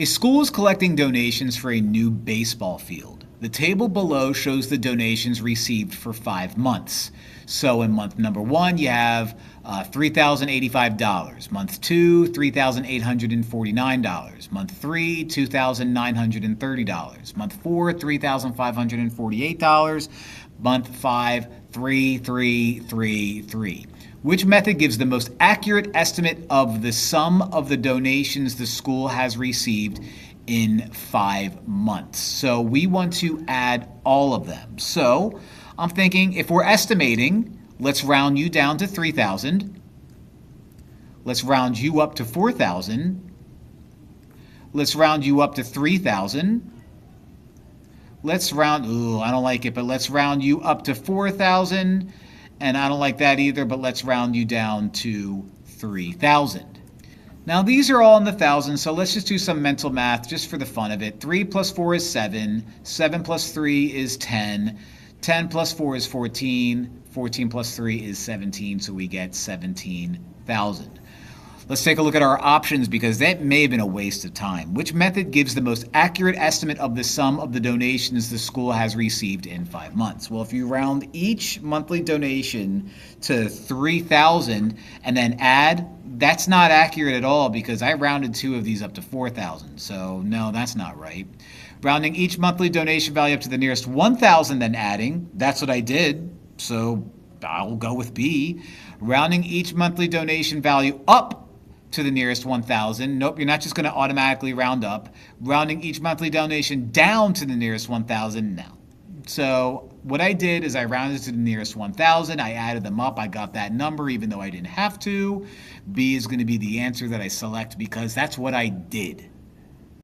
A school is collecting donations for a new baseball field. The table below shows the donations received for 5 months. So in month number 1, you have $3,085. Month 2, $3,849. Month 3, $2,930. Month 4, $3,548. Month 5, $3,333. Which method gives the most accurate estimate of the sum of the donations the school has received in 5 months? So we want to add all of them. So I'm thinking if we're estimating, let's round you down to 3,000. Let's round you up to 4,000. Let's round you up to 3,000. Let's round, I don't like it, but let's round you up to 4,000. And I don't like that either, but let's round you down to 3,000. Now these are all in the thousands, so let's just do some mental math just for the fun of it. 3 plus 4 is 7. 7 plus 3 is 10. 10 plus 4 is 14. 14 plus 3 is 17, so we get 17,000. Let's take a look at our options because that may have been a waste of time. Which method gives the most accurate estimate of the sum of the donations the school has received in 5 months? Well, if you round each monthly donation to 3,000 and then add, that's not accurate at all because I rounded 2 of these up to 4,000. So no, that's not right. Rounding each monthly donation value up to the nearest 1,000 then adding, that's what I did. So I'll go with B. Rounding each monthly donation value up to the nearest 1,000. Nope, you're not just going to automatically round up. Rounding each monthly donation down to the nearest 1,000, no. So what I did is I rounded to the nearest 1,000. I added them up. I got that number even though I didn't have to. B is going to be the answer that I select because that's what I did.